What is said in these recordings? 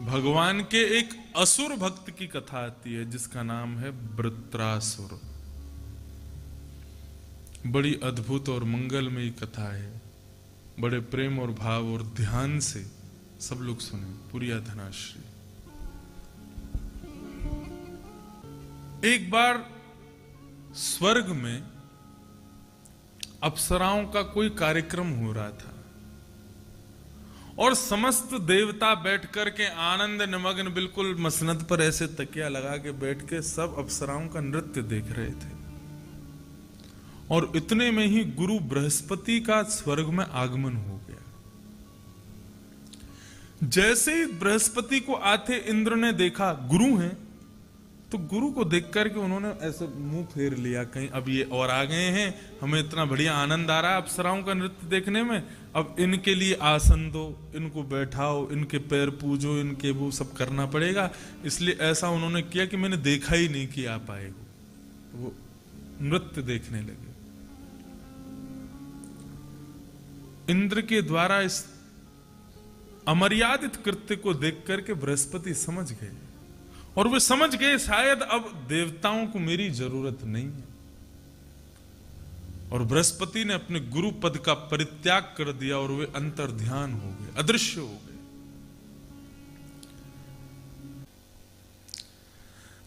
भगवान के एक असुर भक्त की कथा आती है जिसका नाम है वृत्रासुर। बड़ी अद्भुत और मंगलमयी कथा है। बड़े प्रेम और भाव और ध्यान से सब लोग सुने। पुरिया धनाश्री। एक बार स्वर्ग में अप्सराओं का कोई कार्यक्रम हो रहा था और समस्त देवता बैठ कर के आनंद निमग्न बिल्कुल मसनद पर ऐसे तकिया लगा के बैठ के सब अप्सराओं का नृत्य देख रहे थे। और इतने में ही गुरु बृहस्पति का स्वर्ग में आगमन हो गया। जैसे ही बृहस्पति को आते इंद्र ने देखा गुरु हैं, तो गुरु को देख करके उन्होंने ऐसे मुंह फेर लिया, कहीं अब ये और आ गए हैं, हमें इतना बढ़िया आनंद आ रहा है अप्सराओं का नृत्य देखने में, अब इनके लिए आसन दो, इनको बैठाओ, इनके पैर पूजो, इनके वो सब करना पड़ेगा। इसलिए ऐसा उन्होंने किया कि मैंने देखा ही नहीं कि आप आए हो। वो नृत्य देखने लगे। इंद्र के द्वारा इस अमर्यादित कृत्य को देख करके बृहस्पति समझ गए और वे समझ गए शायद अब देवताओं को मेरी जरूरत नहीं है। और बृहस्पति ने अपने गुरु पद का परित्याग कर दिया और वे अंतर ध्यान हो गए, अदृश्य हो गए।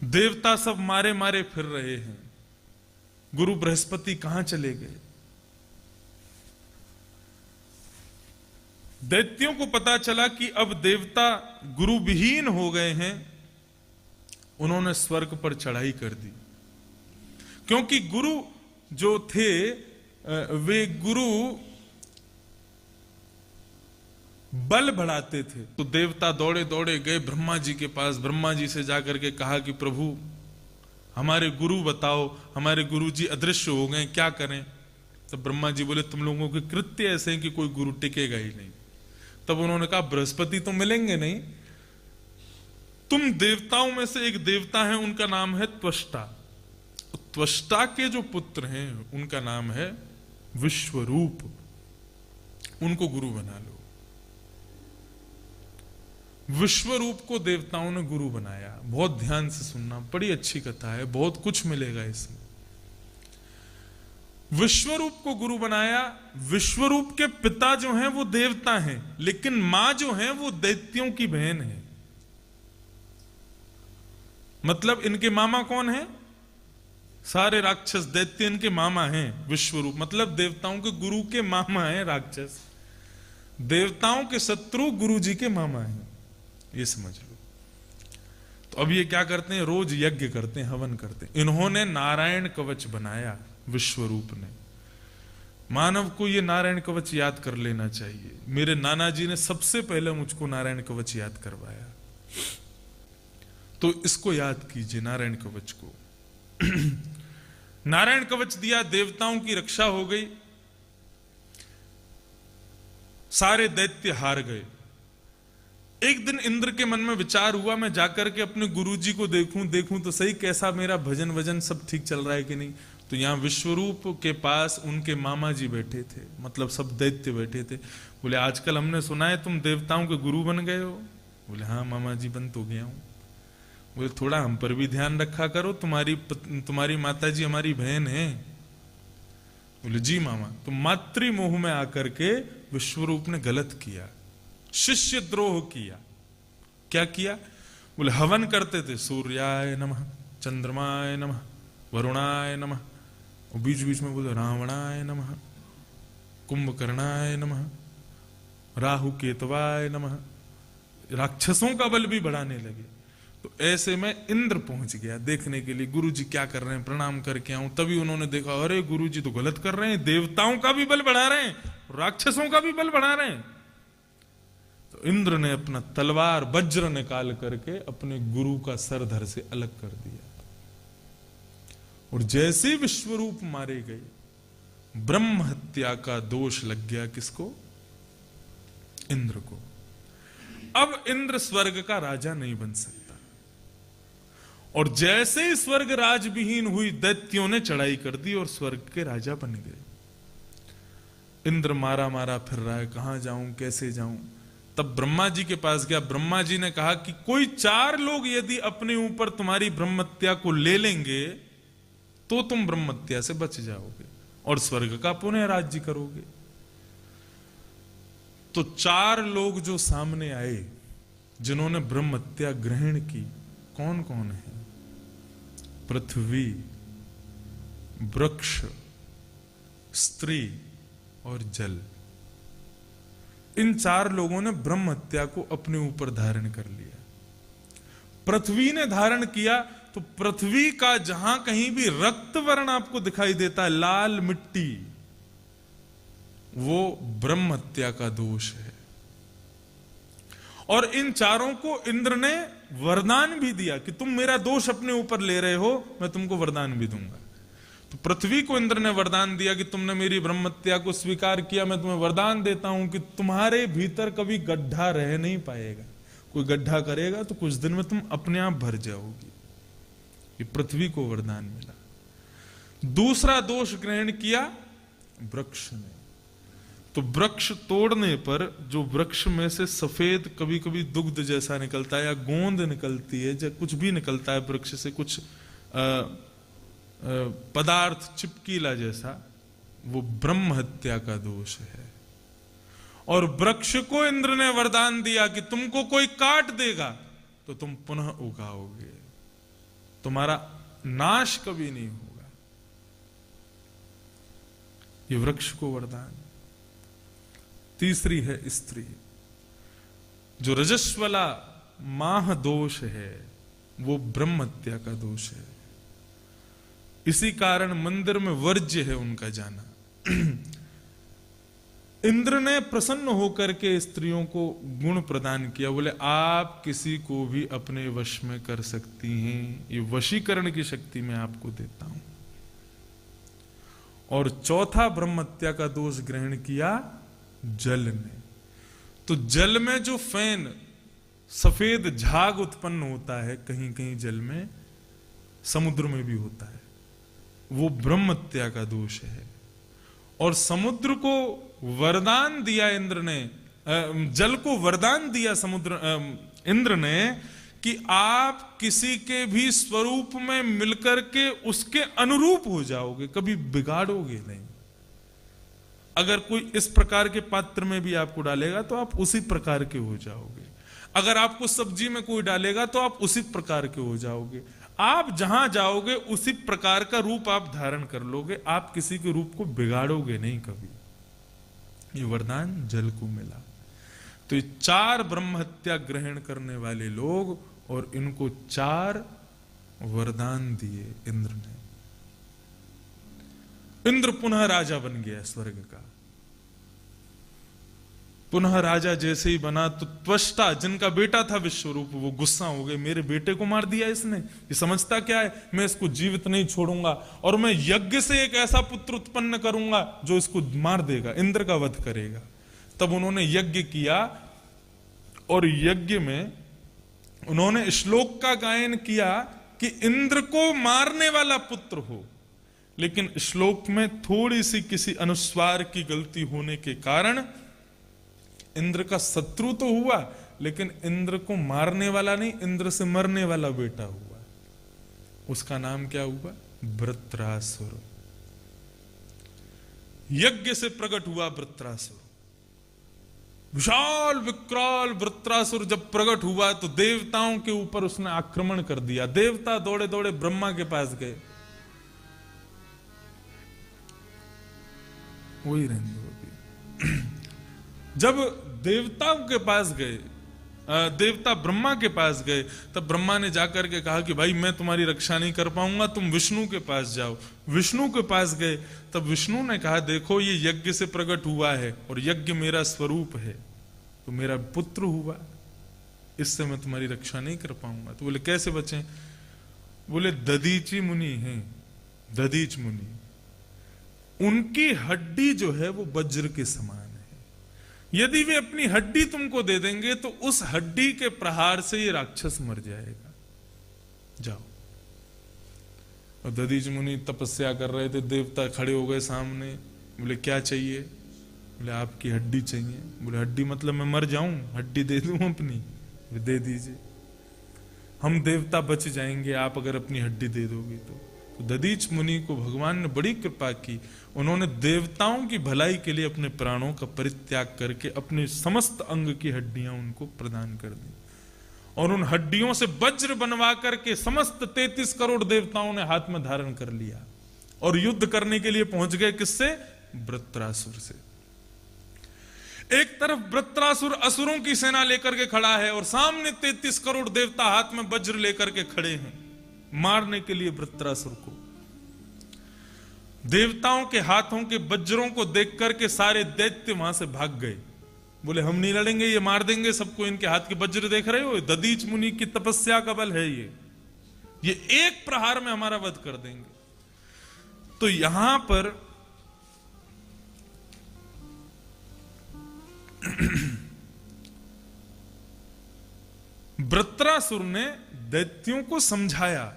देवता सब मारे मारे फिर रहे हैं। गुरु बृहस्पति कहां चले गए? दैत्यों को पता चला कि अब देवता गुरु विहीन हो गए हैं। उन्होंने स्वर्ग पर चढ़ाई कर दी, क्योंकि गुरु जो थे वे गुरु बल बढ़ाते थे। तो देवता दौड़े दौड़े गए ब्रह्मा जी के पास। ब्रह्मा जी से जाकर के कहा कि प्रभु हमारे गुरु बताओ, हमारे गुरु जी अदृश्य हो गए, क्या करें? तब ब्रह्मा जी बोले तुम लोगों के कृत्य ऐसे हैं कि कोई गुरु टिकेगा ही नहीं। तब उन्होंने कहा बृहस्पति तो मिलेंगे नहीं, तुम देवताओं में से एक देवता है, उनका नाम है त्वष्टा। त्वष्टा के जो पुत्र हैं उनका नाम है विश्वरूप, उनको गुरु बना लो। विश्वरूप को देवताओं ने गुरु बनाया। बहुत ध्यान से सुनना, बड़ी अच्छी कथा है, बहुत कुछ मिलेगा इसमें। विश्वरूप को गुरु बनाया। विश्वरूप के पिता जो हैं वो देवता हैं, लेकिन मां जो है वो दैत्यों की बहन है। मतलब इनके मामा कौन है? सारे राक्षस दैत्य इनके मामा हैं। विश्वरूप मतलब देवताओं के गुरु के मामा हैं राक्षस। देवताओं के शत्रु गुरु जी के मामा हैं, ये समझ लो। तो अब ये क्या करते हैं? रोज यज्ञ करते हैं, हवन करते हैं। इन्होंने नारायण कवच बनाया। विश्वरूप ने। मानव को ये नारायण कवच याद कर लेना चाहिए। मेरे नाना जी ने सबसे पहले मुझको नारायण कवच याद करवाया, तो इसको याद कीजिए नारायण कवच को। नारायण कवच दिया, देवताओं की रक्षा हो गई, सारे दैत्य हार गए। एक दिन इंद्र के मन में विचार हुआ, मैं जाकर के अपने गुरुजी को देखूं तो सही कैसा मेरा भजन वजन सब ठीक चल रहा है कि नहीं। तो यहां विश्वरूप के पास उनके मामा जी बैठे थे, मतलब सब दैत्य बैठे थे। बोले आजकल हमने सुना है तुम देवताओं के गुरु बन गए हो। बोले हाँ मामा जी बन तो गया हूं। बोले थोड़ा हम पर भी ध्यान रखा करो, तुम्हारी माता जी हमारी बहन है। बोले जी मामा। तो मातृमोह में आकर के विश्वरूप ने गलत किया, शिष्य द्रोह किया। क्या किया? बोले हवन करते थे, सूर्याय नमः, चंद्रमाय नमः, वरुणाय नमः, और बीच बीच में बोले रावणाय नमः, कुंभकर्णाय नमः, राहु केतवाय नमः। राक्षसों का बल भी बढ़ाने लगे। तो ऐसे में इंद्र पहुंच गया देखने के लिए गुरुजी क्या कर रहे हैं, प्रणाम करके आऊं। तभी उन्होंने देखा अरे गुरुजी तो गलत कर रहे हैं, देवताओं का भी बल बढ़ा रहे हैं, राक्षसों का भी बल बढ़ा रहे हैं। तो इंद्र ने अपना तलवार वज्र निकाल करके अपने गुरु का सर धड़ से अलग कर दिया। और जैसे विश्वरूप मारे गए, ब्रह्म हत्या का दोष लग गया किसको? इंद्र को। अब इंद्र स्वर्ग का राजा नहीं बन सकता। और जैसे ही स्वर्ग राजविहीन हुई, दैत्यों ने चढ़ाई कर दी और स्वर्ग के राजा बन गए। इंद्र मारा मारा फिर रहा है, कहां जाऊं, कैसे जाऊं। तब ब्रह्मा जी के पास गया। ब्रह्मा जी ने कहा कि कोई 4 लोग यदि अपने ऊपर तुम्हारी ब्रह्मत्या को ले लेंगे तो तुम ब्रह्मत्या से बच जाओगे और स्वर्ग का पुनः राज्य करोगे। तो 4 लोग जो सामने आए जिन्होंने ब्रह्मत्या ग्रहण की, कौन कौन है? पृथ्वी, वृक्ष, स्त्री और जल। इन 4 लोगों ने ब्रह्म हत्या को अपने ऊपर धारण कर लिया। पृथ्वी ने धारण किया तो पृथ्वी का जहां कहीं भी रक्त वर्ण आपको दिखाई देता है, लाल मिट्टी, वो ब्रह्म हत्या का दोष है। और इन 4 को इंद्र ने वरदान भी दिया कि तुम मेरा दोष अपने ऊपर ले रहे हो, मैं तुमको वरदान भी दूंगा। तो पृथ्वी को इंद्र ने वरदान दिया कि तुमने मेरी ब्रह्मत्या को स्वीकार किया, मैं तुम्हें वरदान देता हूं कि तुम्हारे भीतर कभी गड्ढा रह नहीं पाएगा। कोई गड्ढा करेगा तो कुछ दिन में तुम अपने आप भर जाओगी। ये पृथ्वी को वरदान मिला। दूसरा दोष ग्रहण किया वृक्ष ने। तो वृक्ष तोड़ने पर जो वृक्ष में से सफेद कभी कभी दुग्ध जैसा निकलता है या गोंद निकलती है, या कुछ भी निकलता है वृक्ष से, कुछ पदार्थ चिपकीला जैसा, वो ब्रह्म हत्या का दोष है। और वृक्ष को इंद्र ने वरदान दिया कि तुमको कोई काट देगा तो तुम पुनः उगाओगे, तुम्हारा नाश कभी नहीं होगा। ये वृक्ष को वरदान। तीसरी है स्त्री। जो रजस्वला माह दोष है वो ब्रह्म हत्या का दोष है। इसी कारण मंदिर में वर्ज्य है उनका जाना। इंद्र ने प्रसन्न होकर के स्त्रियों को गुण प्रदान किया। बोले आप किसी को भी अपने वश में कर सकती हैं, ये वशीकरण की शक्ति मैं आपको देता हूं। और चौथा ब्रह्म हत्या का दोष ग्रहण किया जल ने। तो जल में जो फैन सफेद झाग उत्पन्न होता है, कहीं कहीं जल में, समुद्र में भी होता है, वो ब्रह्म हत्या का दोष है। और समुद्र को वरदान दिया इंद्र ने, जल को वरदान दिया इंद्र ने कि आप किसी के भी स्वरूप में मिलकर के उसके अनुरूप हो जाओगे, कभी बिगाड़ोगे नहीं। अगर कोई इस प्रकार के पात्र में भी आपको डालेगा तो आप उसी प्रकार के हो जाओगे। अगर आपको सब्जी में कोई डालेगा तो आप उसी प्रकार के हो जाओगे। आप जहां जाओगे उसी प्रकार का रूप आप धारण कर लोगे, आप किसी के रूप को बिगाड़ोगे नहीं कभी। ये वरदान जल को मिला। तो ये 4 ब्रह्म हत्या ग्रहण करने वाले लोग, और इनको 4 वरदान दिए इंद्र ने। इंद्र पुनः राजा बन गया स्वर्ग का। पुनः राजा जैसे ही बना तो त्वष्टा, जिनका बेटा था विश्वरूप, वो गुस्सा हो गए, मेरे बेटे को मार दिया इसने, ये समझता क्या है, मैं इसको जीवित नहीं छोड़ूंगा और मैं यज्ञ से एक ऐसा पुत्र उत्पन्न करूंगा जो इसको मार देगा, इंद्र का वध करेगा। तब उन्होंने यज्ञ किया और यज्ञ में उन्होंने श्लोक का गायन किया कि इंद्र को मारने वाला पुत्र हो। लेकिन श्लोक में थोड़ी सी किसी अनुस्वार की गलती होने के कारण इंद्र का शत्रु तो हुआ, लेकिन इंद्र को मारने वाला नहीं, इंद्र से मरने वाला बेटा हुआ। उसका नाम क्या हुआ? वृत्रासुर। यज्ञ से प्रकट हुआ वृत्रासुर। विशाल विकराल वृत्रासुर जब प्रकट हुआ तो देवताओं के ऊपर उसने आक्रमण कर दिया। देवता दौड़े दौड़े ब्रह्मा के पास गए। वही रहने जब देवताओं के पास गए, देवता ब्रह्मा के पास गए, तब ब्रह्मा ने जाकर के कहा कि भाई मैं तुम्हारी रक्षा नहीं कर पाऊंगा, तुम विष्णु के पास जाओ। विष्णु के पास गए, तब विष्णु ने कहा देखो ये यज्ञ से प्रकट हुआ है और यज्ञ मेरा स्वरूप है, तो मेरा पुत्र हुआ, इससे मैं तुम्हारी रक्षा नहीं कर पाऊंगा। तो बोले कैसे बचें? बोले दधीची मुनि हैं, दधीच मुनि, उनकी हड्डी जो है वो वज्र के समान है। यदि वे अपनी हड्डी तुमको दे देंगे तो उस हड्डी के प्रहार से ये राक्षस मर जाएगा, जाओ। और दधीच मुनि तपस्या कर रहे थे, देवता खड़े हो गए सामने, बोले क्या चाहिए? बोले आपकी हड्डी चाहिए। बोले हड्डी मतलब मैं मर जाऊं, हड्डी दे दूं अपनी? दे दीजिए, हम देवता बच जाएंगे आप अगर अपनी हड्डी दे दोगे तो। दधीच मुनि को भगवान ने बड़ी कृपा की, उन्होंने देवताओं की भलाई के लिए अपने प्राणों का परित्याग करके अपने समस्त अंग की हड्डियां उनको प्रदान कर दी, और उन हड्डियों से वज्र बनवा करके समस्त 33 करोड़ देवताओं ने हाथ में धारण कर लिया और युद्ध करने के लिए पहुंच गए। किससे? वृत्रासुर से। एक तरफ वृत्रासुर असुरों की सेना लेकर के खड़ा है और सामने 33 करोड़ देवता हाथ में वज्र लेकर के खड़े हैं मारने के लिए वृत्रासुर को। देवताओं के हाथों के वज्रों को देख करके सारे दैत्य वहां से भाग गए। बोले हम नहीं लड़ेंगे, ये मार देंगे सबको, इनके हाथ के वज्र देख रहे हो, दधीच मुनि की तपस्या का बल है ये एक प्रहार में हमारा वध कर देंगे। तो यहां पर वृत्रासुर ने दैत्यों को समझाया।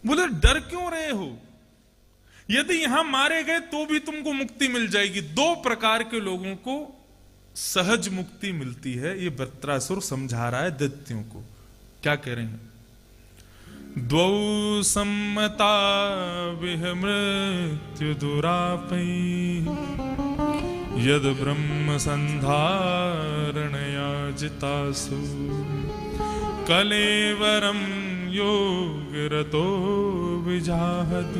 बोले डर क्यों रहे हो, यदि यहां मारे गए तो भी तुमको मुक्ति मिल जाएगी। 2 प्रकार के लोगों को सहज मुक्ति मिलती है, ये वृत्रासुर समझा रहा है दैत्यों को। क्या कह रहे हैं? द्वौ सम्मता विह मृत्यु दुरापै यद ब्रह्म संधारणया जितासु कलेवरम योग रतो विजाहद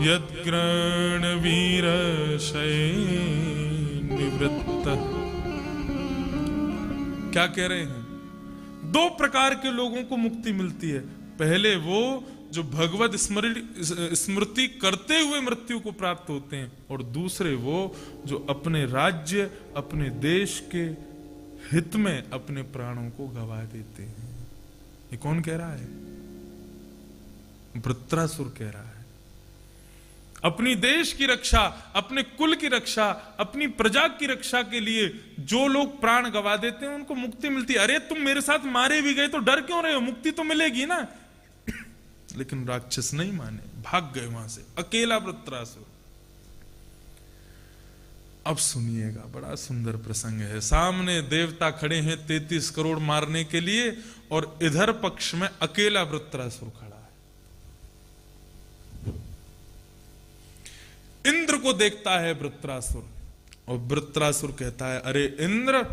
यद्ग्रण वीर निवृत्त। क्या कह रहे हैं? 2 प्रकार के लोगों को मुक्ति मिलती है। पहले वो जो भगवत स्मृति करते हुए मृत्यु को प्राप्त होते हैं, और दूसरे वो जो अपने राज्य अपने देश के हित में अपने प्राणों को गवा देते हैं। ये कौन कह रहा है? वृत्रासुर कह रहा है। अपनी देश की रक्षा, अपने कुल की रक्षा, अपनी प्रजा की रक्षा के लिए जो लोग प्राण गवा देते हैं उनको मुक्ति मिलती है। अरे तुम मेरे साथ मारे भी गए तो डर क्यों रहे हो, मुक्ति तो मिलेगी ना। लेकिन राक्षस नहीं माने, भाग गए वहां से, अकेला वृत्रासुर। अब सुनिएगा, बड़ा सुंदर प्रसंग है। सामने देवता खड़े हैं 33 करोड़ मारने के लिए, और इधर पक्ष में अकेला वृत्रासुर खड़ा है। इंद्र को देखता है वृत्रासुर, और वृत्रासुर कहता है अरे इंद्र,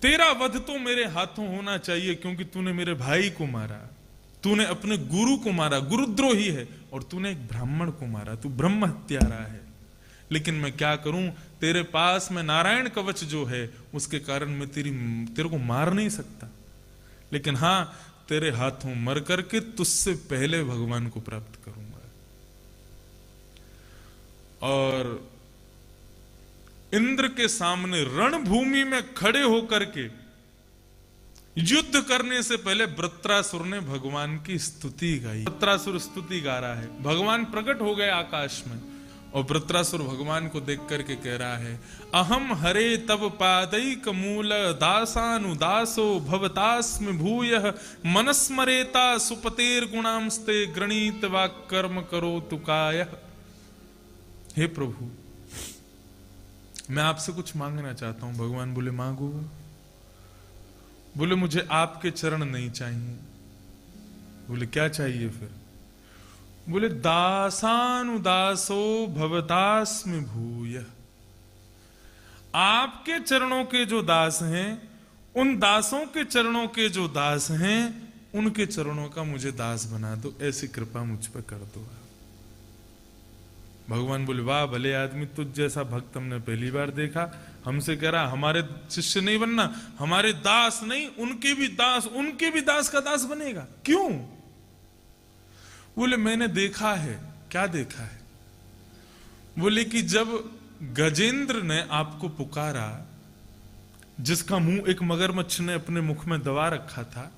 तेरा वध तो मेरे हाथों होना चाहिए, क्योंकि तूने मेरे भाई को मारा, तूने अपने गुरु को मारा, गुरुद्रोही है, और तूने एक ब्राह्मण को मारा, तू ब्रह्म हत्यारा है। लेकिन मैं क्या करूं, तेरे पास में नारायण कवच जो है उसके कारण मैं तेरे को मार नहीं सकता, लेकिन हां तेरे हाथों मर करके तुझसे पहले भगवान को प्राप्त करूंगा। और इंद्र के सामने रणभूमि में खड़े होकर के युद्ध करने से पहले वृत्रासुर ने भगवान की स्तुति गाई। वृत्रासुर स्तुति गा रहा है, भगवान प्रकट हो गए आकाश में, और वृत्रासुर भगवान को देख करके कह रहा है अहम हरे तव पादैक मूल दासानुदासो भवतास्मि भूयः मनस्मरेता सुपतेर गुणांस्ते गृणीत वाक् कर्म करो तुकायः। हे प्रभु, मैं आपसे कुछ मांगना चाहता हूं। भगवान बोले मांगो। बोले मुझे आपके चरण नहीं चाहिए। बोले क्या चाहिए फिर? बोले दासानुदासो भवतास्मि भूयः, आपके चरणों के जो दास हैं, उन दासों के चरणों के जो दास हैं, उनके चरणों का मुझे दास बना दो, ऐसी कृपा मुझ पर कर दो। भगवान बोले वाह भले आदमी, तुझ जैसा भक्त हमने पहली बार देखा। हमसे कह रहा हमारे शिष्य नहीं बनना, हमारे दास नहीं, उनके भी दास, उनके भी दास का दास बनेगा। क्यों? बोले मैंने देखा है। क्या देखा है? बोले कि जब गजेंद्र ने आपको पुकारा, जिसका मुंह एक मगरमच्छ ने अपने मुख में दबा रखा था,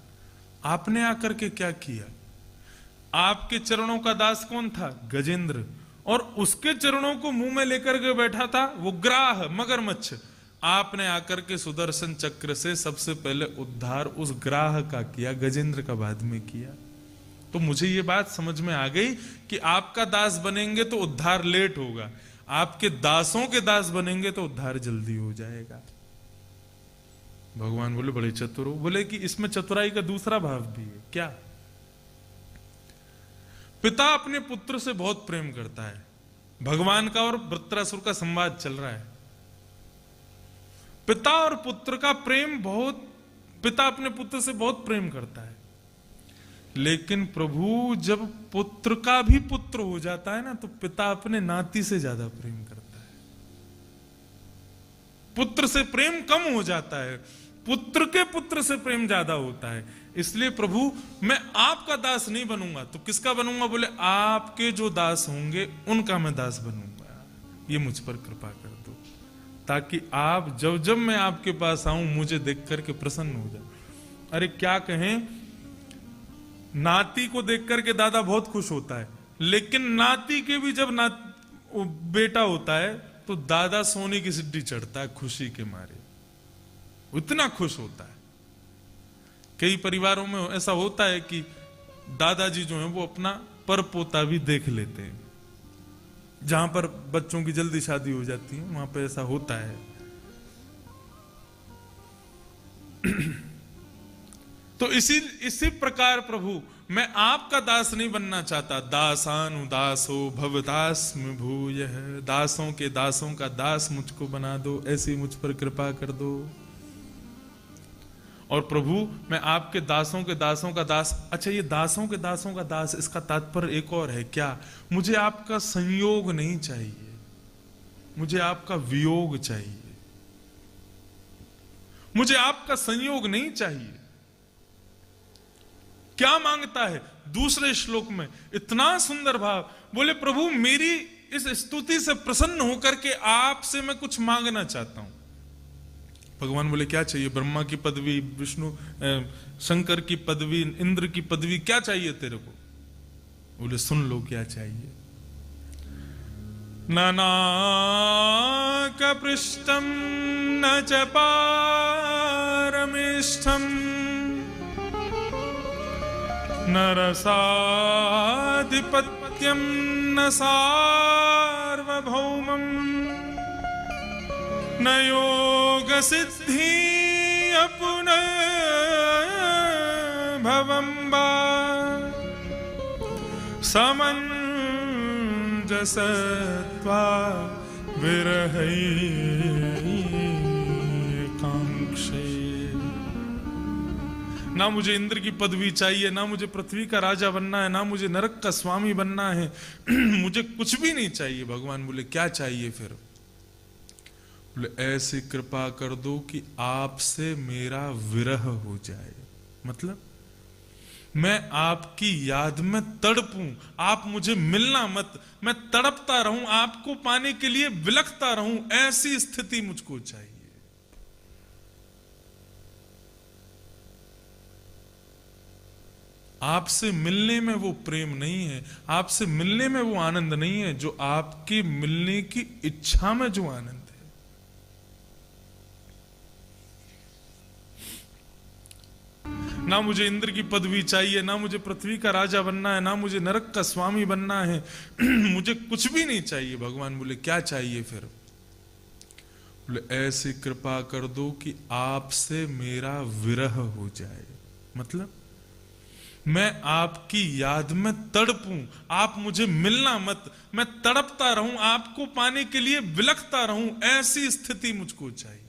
आपने आकर के क्या किया? आपके चरणों का दास कौन था? गजेंद्र। और उसके चरणों को मुंह में लेकर के बैठा था वो ग्राह मगरमच्छ। आपने आकर के सुदर्शन चक्र से सबसे पहले उद्धार उस ग्राह का किया, गजेंद्र का बाद में किया। तो मुझे ये बात समझ में आ गई कि आपका दास बनेंगे तो उद्धार लेट होगा, आपके दासों के दास बनेंगे तो उद्धार जल्दी हो जाएगा। भगवान बोले बड़े चतुर हो। बोले कि इसमें चतुराई का दूसरा भाव भी है। क्या? पिता अपने पुत्र से बहुत प्रेम करता है। भगवान का और वृत्रासुर का संवाद चल रहा है। पिता और पुत्र का प्रेम बहुत, पिता अपने पुत्र से बहुत प्रेम करता है, लेकिन प्रभु जब पुत्र का भी पुत्र हो जाता है ना, तो पिता अपने नाती से ज्यादा प्रेम करता है। पुत्र से प्रेम कम हो जाता है, पुत्र के पुत्र से प्रेम ज्यादा होता है। इसलिए प्रभु मैं आपका दास नहीं बनूंगा, तो किसका बनूंगा? बोले आपके जो दास होंगे उनका मैं दास बनूंगा। ये मुझ पर कृपा कर दो, ताकि आप जब जब मैं आपके पास आऊं मुझे देख करके प्रसन्न हो जाए। अरे क्या कहें, नाती को देख करके दादा बहुत खुश होता है, लेकिन नाती के भी जब बेटा होता है तो दादा सोने की सिड्डी चढ़ता है खुशी के मारे, इतना खुश होता है। कई परिवारों में ऐसा होता है कि दादाजी जो है वो अपना परपोता भी देख लेते हैं। जहां पर बच्चों की जल्दी शादी हो जाती है वहां पे ऐसा होता है। तो इसी प्रकार प्रभु मैं आपका दास नहीं बनना चाहता। दासानुदासो भवदास्मि भूयः, दासों के दासों का दास मुझको बना दो, ऐसी मुझ पर कृपा कर दो। और प्रभु मैं आपके दासों के दासों का दास। अच्छा, ये दासों के दासों का दास, इसका तात्पर्य एक और है। क्या? मुझे आपका संयोग नहीं चाहिए, मुझे आपका वियोग चाहिए। मुझे आपका संयोग नहीं चाहिए। क्या मांगता है दूसरे श्लोक में? इतना सुंदर भाव। बोले प्रभु मेरी इस स्तुति से प्रसन्न होकर के आपसे मैं कुछ मांगना चाहता हूं। भगवान बोले क्या चाहिए? ब्रह्मा की पदवी, विष्णु शंकर की पदवी, इंद्र की पदवी, क्या चाहिए तेरे को? बोले सुन लो क्या चाहिए। नानाक पृष्ठम न च पारमेष्ठम न रसाधिपत्यम न सार्वभौमम न योग सिद्धि अपुनर्भवं वा समञ्जसत्वा विरहैकांक्षे। ना मुझे इंद्र की पदवी चाहिए, ना मुझे पृथ्वी का राजा बनना है, ना मुझे नरक का स्वामी बनना है। मुझे कुछ भी नहीं चाहिए। भगवान बोले क्या चाहिए फिर? ऐसी कृपा कर दो कि आपसे मेरा विरह हो जाए। मतलब मैं आपकी याद में तड़पूं, आप मुझे मिलना मत, मैं तड़पता रहूं, आपको पाने के लिए विलखता रहूं, ऐसी स्थिति मुझको चाहिए। आपसे मिलने में वो प्रेम नहीं है, आपसे मिलने में वो आनंद नहीं है जो आपके मिलने की इच्छा में जो आनंद है। ना मुझे इंद्र की पदवी चाहिए, ना मुझे पृथ्वी का राजा बनना है, ना मुझे नरक का स्वामी बनना है। मुझे कुछ भी नहीं चाहिए। भगवान बोले क्या चाहिए फिर? बोले ऐसी कृपा कर दो कि आपसे मेरा विरह हो जाए। मतलब मैं आपकी याद में तड़पूं, आप मुझे मिलना मत, मैं तड़पता रहूं, आपको पाने के लिए विलखता रहूं, ऐसी स्थिति मुझको चाहिए।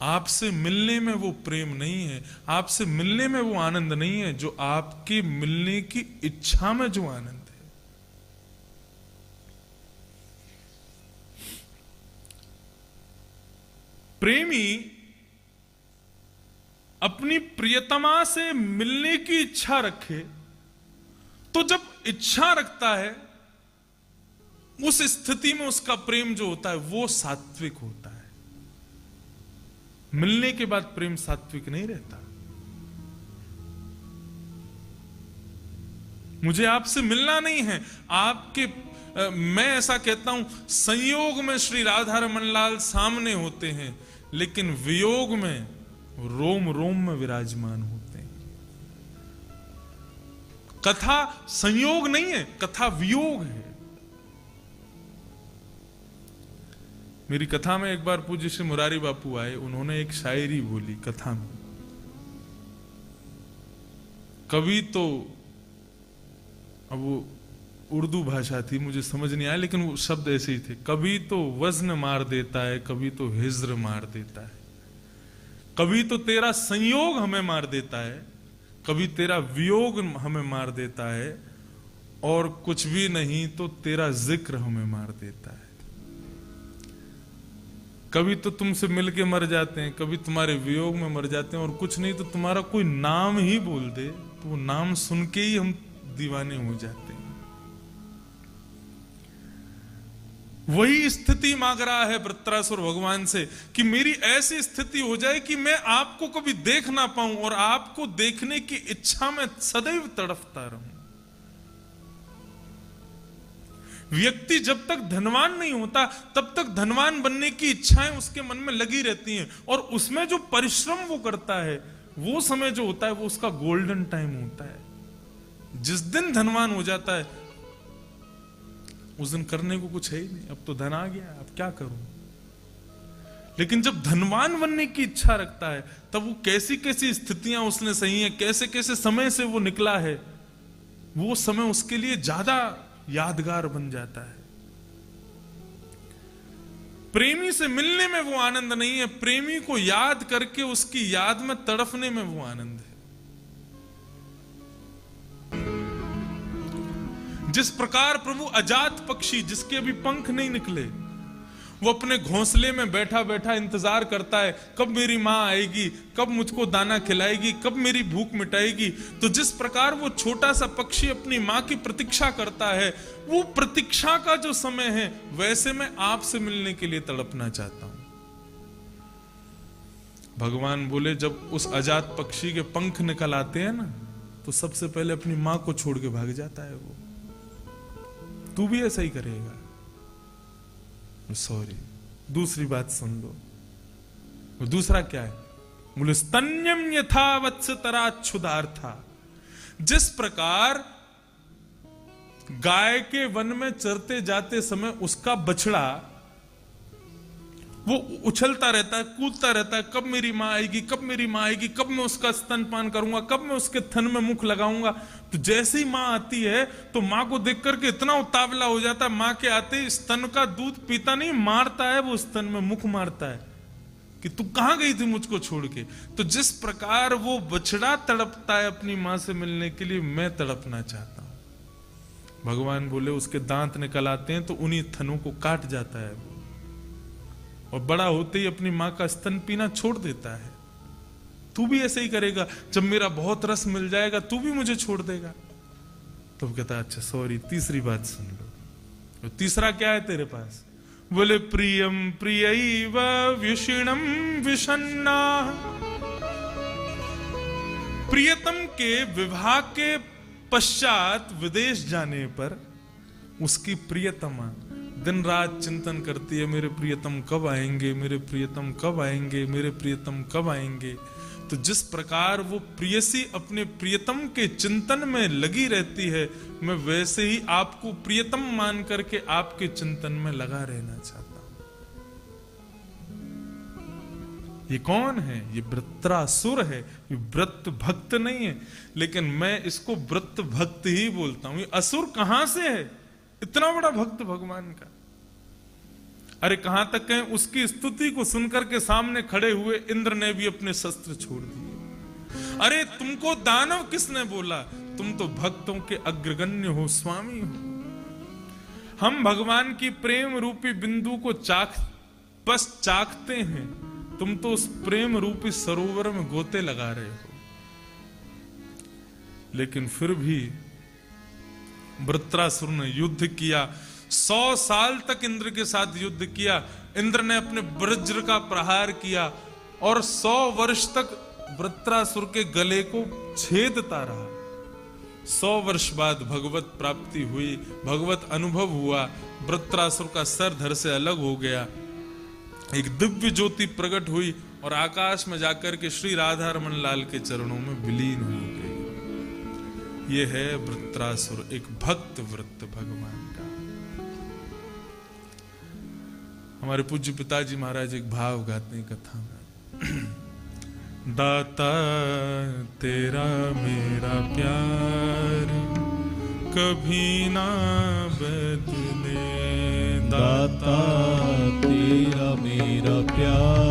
आपसे मिलने में वो प्रेम नहीं है, आपसे मिलने में वो आनंद नहीं है जो आपके मिलने की इच्छा में जो आनंद है। प्रेमी अपनी प्रियतमा से मिलने की इच्छा रखे तो जब इच्छा रखता है उस स्थिति में उसका प्रेम जो होता है वो सात्विक होता है। मिलने के बाद प्रेम सात्विक नहीं रहता। मुझे आपसे मिलना नहीं है, आपके मैं ऐसा कहता हूं संयोग में श्री राधा रमन लाल सामने होते हैं, लेकिन वियोग में रोम रोम में विराजमान होते हैं। कथा संयोग नहीं है, कथा वियोग है। मेरी कथा में एक बार पूज्य श्री मुरारी बापू आए, उन्होंने एक शायरी बोली कथा में। कभी तो, अब वो उर्दू भाषा थी, मुझे समझ नहीं आया, लेकिन वो शब्द ऐसे ही थे। कभी तो वज़्न मार देता है, कभी तो हिज्र मार देता है, कभी तो तेरा संयोग हमें मार देता है, कभी तेरा वियोग हमें मार देता है, और कुछ भी नहीं तो तेरा जिक्र हमें मार देता है। कभी तो तुमसे मिलके मर जाते हैं, कभी तुम्हारे वियोग में मर जाते हैं, और कुछ नहीं तो तुम्हारा कोई नाम ही बोल दे तो वो नाम सुन के ही हम दीवाने हो जाते हैं। वही स्थिति मांग रहा है वृत्रासुर भगवान से कि मेरी ऐसी स्थिति हो जाए कि मैं आपको कभी देख ना पाऊं और आपको देखने की इच्छा में सदैव तड़पता रहूं। व्यक्ति जब तक धनवान नहीं होता तब तक धनवान बनने की इच्छाएं उसके मन में लगी रहती हैं, और उसमें जो परिश्रम वो करता है वो समय जो होता है वो उसका गोल्डन टाइम होता है। जिस दिन धनवान हो जाता है उस दिन करने को कुछ है ही नहीं, अब तो धन आ गया, अब क्या करूं। लेकिन जब धनवान बनने की इच्छा रखता है तब वो कैसी कैसी स्थितियां उसने सही है, कैसे कैसे समय से वो निकला है, वो समय उसके लिए ज्यादा यादगार बन जाता है। प्रेमी से मिलने में वो आनंद नहीं है, प्रेमी को याद करके उसकी याद में तड़पने में वो आनंद है। जिस प्रकार प्रभु अजात पक्षी जिसके अभी पंख नहीं निकले, वो अपने घोंसले में बैठा बैठा इंतजार करता है कब मेरी मां आएगी, कब मुझको दाना खिलाएगी, कब मेरी भूख मिटाएगी। तो जिस प्रकार वो छोटा सा पक्षी अपनी मां की प्रतीक्षा करता है, वो प्रतीक्षा का जो समय है वैसे मैं आपसे मिलने के लिए तड़पना चाहता हूं। भगवान बोले जब उस अजात पक्षी के पंख निकल आते हैं ना तो सबसे पहले अपनी मां को छोड़ के भाग जाता है वो। तू भी ऐसा ही करेगा? सॉरी, दूसरी बात सुन लो। वो दूसरा क्या है? बोले स्तन्यम यथा वत्स तराच्छुदार्था। जिस प्रकार गाय के वन में चरते जाते समय उसका बछड़ा वो उछलता रहता है, कूदता रहता है, कब मेरी मां आएगी, कब मेरी मां आएगी, कब मैं उसका स्तनपान करूंगा, कब मैं उसके थन में मुख लगाऊंगा। तो जैसे ही मां आती है तो मां को देख करके इतना उतावला हो जाता है, मां के आते ही स्तन का दूध पीता नहीं, मारता है, वो स्तन में मुख मारता है कि तू कहां गई थी मुझको छोड़ के। तो जिस प्रकार वो बछड़ा तड़पता है अपनी मां से मिलने के लिए, मैं तड़पना चाहता हूं। भगवान बोले उसके दांत निकल आते हैं तो उन्हीं थनों को काट जाता है वो, और बड़ा होते ही अपनी मां का स्तन पीना छोड़ देता है। तू भी ऐसे ही करेगा, जब मेरा बहुत रस मिल जाएगा तू भी मुझे छोड़ देगा। तो कहता अच्छा सॉरी, तीसरी बात सुन लो। तो तीसरा क्या है तेरे पास? बोले प्रियम प्रियैव विषिणम विषन्ना। प्रियतम के विवाह के पश्चात विदेश जाने पर उसकी प्रियतमा दिन रात चिंतन करती है, मेरे प्रियतम कब आएंगे, मेरे प्रियतम कब आएंगे, मेरे प्रियतम कब आएंगे। तो जिस प्रकार वो प्रियसी अपने प्रियतम के चिंतन में लगी रहती है, मैं वैसे ही आपको प्रियतम मान करके आपके चिंतन में लगा रहना चाहता हूं। ये कौन है? ये वृत्रासुर है, ये व्रत भक्त नहीं है, लेकिन मैं इसको व्रत भक्त ही बोलता हूं। ये असुर कहां से है? इतना बड़ा भक्त भगवान का। अरे कहां तक कहें, उसकी स्तुति को सुनकर के सामने खड़े हुए इंद्र ने भी अपने शस्त्र छोड़ दिए। अरे तुमको दानव किसने बोला? तुम तो भक्तों के अग्रगण्य हो, स्वामी हो। हम भगवान की प्रेम रूपी बिंदु को चाखते हैं, तुम तो उस प्रेम रूपी सरोवर में गोते लगा रहे हो। लेकिन फिर भी वृत्रासुर ने युद्ध किया, 100 साल तक इंद्र के साथ युद्ध किया। इंद्र ने अपने वज्र का प्रहार किया और 100 वर्ष तक वृत्रासुर के गले को छेदता रहा। 100 वर्ष बाद भगवत प्राप्ति हुई, भगवत अनुभव हुआ, वृत्रासुर का सर धड़ से अलग हो गया, एक दिव्य ज्योति प्रकट हुई और आकाश में जाकर के श्री राधा रमन लाल के चरणों में विलीन हो गई। ये है वृत्रासुर, एक भक्त वृत्त भगवान का। हमारे पूज्य पिताजी महाराज एक भाव गाते हैं कथा में, दाता तेरा मेरा प्यार कभी ना बदले, दाता तेरा मेरा प्यार